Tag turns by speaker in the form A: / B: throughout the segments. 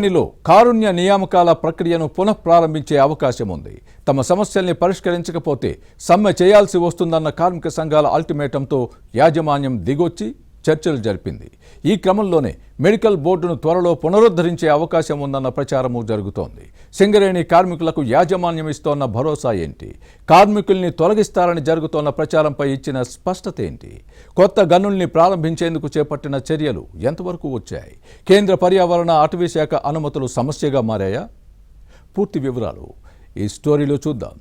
A: లో కారుణ్య నియామకాల ప్రక్రియను పునఃప్రారంభించే అవకాశం ఉంది. తమ సమస్యల్ని పరిష్కరించకపోతే సమ్మె చేయాల్సి వస్తుందన్న కార్మిక సంఘాల అల్టిమేటంతో యాజమాన్యం దిగొచ్చి చర్చలు జరిపింది. ఈ క్రమంలోనే మెడికల్ బోర్డును త్వరలో పునరుద్ధరించే అవకాశం ఉందన్న ప్రచారము జరుగుతోంది. సింగరేణి కార్మికులకు యాజమాన్యం ఇస్తోన్న భరోసా ఏంటి? కార్మికుల్ని తొలగిస్తారని జరుగుతోన్న ప్రచారంపై ఇచ్చిన స్పష్టత ఏంటి? కొత్త గనుల్ని ప్రారంభించేందుకు చేపట్టిన చర్యలు ఎంతవరకు వచ్చాయి? కేంద్ర పర్యావరణ అటవీ శాఖ అనుమతులు సమస్యగా మారాయా? పూర్తి వివరాలు ఈ స్టోరీలో చూద్దాం.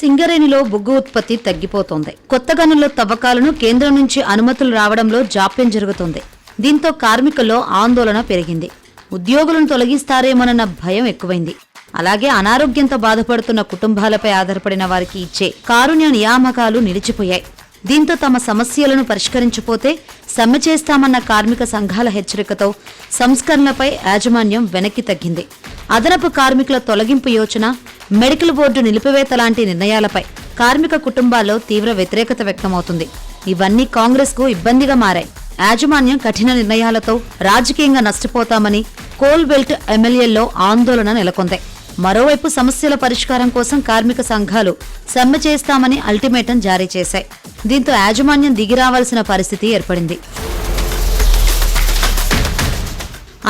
B: సింగరేణిలో బొగ్గు ఉత్పత్తి తగ్గిపోతోంది. కొత్త గనుల తవ్వకాలను కేంద్రం నుంచి అనుమతులు రావడంలో జాప్యం జరుగుతుంది. దీంతో కార్మికుల్లో ఆందోళన పెరిగింది. ఉద్యోగులను తొలగిస్తారేమోనన్న భయం ఎక్కువైంది. అలాగే అనారోగ్యంతో బాధపడుతున్న కుటుంబాలపై ఆధారపడిన వారికి ఇచ్చే కారుణ్య నియామకాలు నిలిచిపోయాయి. దీంతో తమ సమస్యలను పరిష్కరించపోతే సమ్మె చేస్తామన్న కార్మిక సంఘాల హెచ్చరికతో సంస్కరణలపై యాజమాన్యం వెనక్కి తగ్గింది. అదనపు కార్మికుల తొలగింపు యోచన, మెడికల్ బోర్డు నిలిపివేత లాంటి నిర్ణయాలపై కార్మిక కుటుంబాల్లో తీవ్ర వ్యతిరేకత వ్యక్తమవుతుంది. ఇవన్నీ కాంగ్రెస్ కు ఇబ్బందిగా మారాయి. యాజమాన్యం కఠిన నిర్ణయాలతో రాజకీయంగా నష్టపోతామని కోల్ బెల్ట్ ఎమ్మెల్యేల్లో ఆందోళన నెలకొంది. మరోవైపు సమస్యల పరిష్కారం కోసం కార్మిక సంఘాలు సమ్మె చేస్తామని అల్టిమేటం జారీ చేశాయి. దీంతో యాజమాన్యం దిగిరావాల్సిన పరిస్థితి ఏర్పడింది.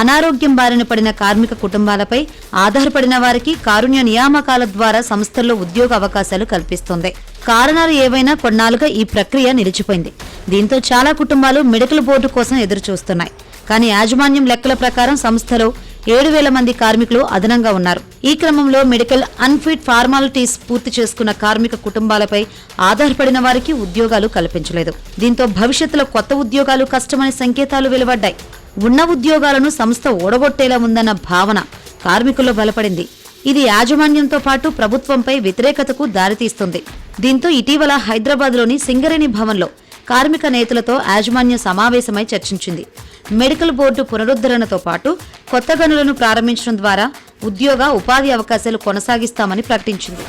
B: అనారోగ్యం బారిన పడిన కార్మిక కుటుంబాలపై ఆధారపడిన వారికి కారుణ్య నియామకాల ద్వారా సంస్థల్లో ఉద్యోగ అవకాశాలు కల్పిస్తోంది. కారణాలు ఏవైనా కొన్నాళ్లుగా ఈ ప్రక్రియ నిలిచిపోయింది. దీంతో చాలా కుటుంబాలు మెడికల్ బోర్డు కోసం ఎదురుచూస్తున్నాయి. కానీ యాజమాన్యం లెక్కల ప్రకారం సంస్థలో 7,000 మంది కార్మికులు అదనంగా ఉన్నారు. ఈ క్రమంలో మెడికల్ అన్ఫిట్ ఫార్మాలిటీస్ పూర్తి చేసుకున్న కార్మిక కుటుంబాలపై ఆధారపడిన వారికి ఉద్యోగాలు కల్పించలేదు. దీంతో భవిష్యత్తులో కొత్త ఉద్యోగాలు కష్టమనే సంకేతాలు వెలువడ్డాయి. ఉన్న ఉద్యోగాలను సంస్థ ఓడగొట్టేలా ఉందన్న భావన కార్మికుల్లో బలపడింది. ఇది యాజమాన్యంతో పాటు ప్రభుత్వంపై వ్యతిరేకతకు దారితీస్తుంది. దీంతో ఇటీవల హైదరాబాద్లోని సింగరేణి భవన్లో కార్మిక నేతలతో యాజమాన్యం సమావేశమై చర్చించింది. మెడికల్ బోర్డు పునరుద్ధరణతో పాటు కొత్త గనులను ప్రారంభించడం ద్వారా ఉద్యోగ ఉపాధి అవకాశాలు కొనసాగిస్తామని ప్రకటించింది.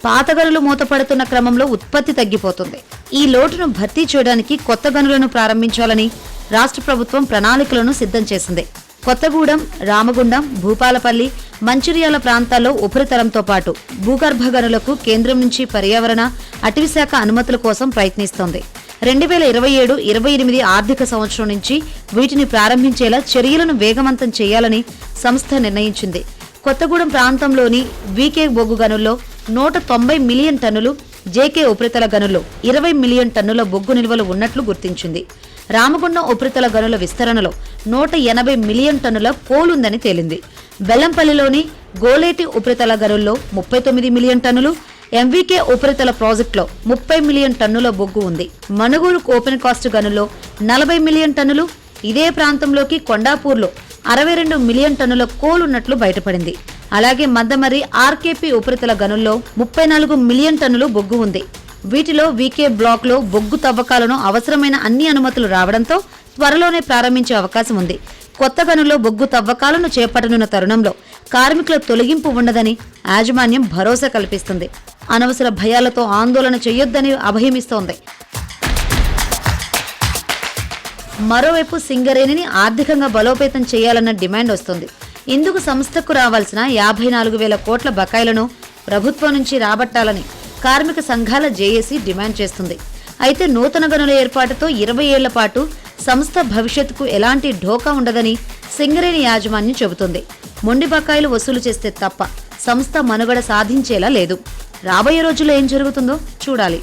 B: పాత గనులు మూతపడుతున్న క్రమంలో ఉత్పత్తి తగ్గిపోతుంది. ఈ లోటును భర్తీ చేయడానికి కొత్త గనులను ప్రారంభించాలని రాష్ట్ర ప్రభుత్వం ప్రణాళికలను సిద్ధం చేసింది. కొత్తగూడెం, రామగుండం, భూపాలపల్లి, మంచిర్యాల ప్రాంతాల్లో ఉపరితలంతో పాటు భూగర్భ గనులకు కేంద్రం నుంచి పర్యావరణ అటవీ శాఖ అనుమతుల కోసం ప్రయత్నిస్తోంది. 2027-28 ఆర్థిక సంవత్సరం నుంచి వీటిని ప్రారంభించేలా చర్యలను వేగవంతం చేయాలని సంస్థ నిర్ణయించింది. కొత్తగూడెం ప్రాంతంలోని వీకే బొగ్గు గనుల్లో 190 మిలియన్ టన్నులు, జేకే ఉపరితల గనుల్లో 20 మిలియన్ టన్నుల బొగ్గు నిల్వలు ఉన్నట్లు గుర్తించింది. రామగుండం ఉపరితల గనుల విస్తరణలో 180 మిలియన్ టన్నుల కోలుందని తేలింది. బెల్లంపల్లిలోని గోలేటి ఉపరితల గనుల్లో 39 మిలియన్ టన్నులు, ఎంవీకే ఉపరితల ప్రాజెక్టులో 30 మిలియన్ టన్నుల బొగ్గు ఉంది. మనుగూరు ఓపెన్ కాస్ట్ గనుల్లో 40 మిలియన్ టన్నులు, ఇదే ప్రాంతంలోకి కొండాపూర్లో 62 మిలియన్ టన్నుల కోలున్నట్లు బయటపడింది. అలాగే మద్దమరి ఆర్కేపీ ఉపరితల గనుల్లో 34 మిలియన్ టన్నులు బొగ్గు ఉంది. వీటిలో వీకే బ్లాక్ లో బొగ్గు తవ్వకాలను అవసరమైన అన్ని అనుమతులు రావడంతో త్వరలోనే ప్రారంభించే అవకాశం ఉంది. కొత్త గనుల్లో బొగ్గు తవ్వకాలను చేపట్టనున్న తరుణంలో కార్మికుల తొలగింపు ఉండదని యాజమాన్యం భరోసా కల్పిస్తుంది. అనవసర భయాలతో ఆందోళన చేయొద్దని అభయమిస్తోంది. మరోవైపు సింగరేణిని ఆర్థికంగా బలోపేతం చేయాలన్న డిమాండ్ వస్తుంది. ఇందుకు సంస్థకు రావాల్సిన 54,000 కోట్ల బకాయిలను ప్రభుత్వం నుంచి రాబట్టాలని కార్మిక సంఘాల జేఏసీ డిమాండ్ చేస్తుంది. అయితే నూతన గనుల ఏర్పాటుతో 20 ఏళ్ల పాటు సంస్థ భవిష్యత్తుకు ఎలాంటి ఢోకా ఉండదని సింగరేణి యాజమాన్యం చెబుతుంది. మొండి బకాయిలు వసూలు చేస్తే తప్ప సంస్థ మనుగడ సాధించేలా లేదు. రాబోయే రోజుల్లో ఏం జరుగుతుందో చూడాలి.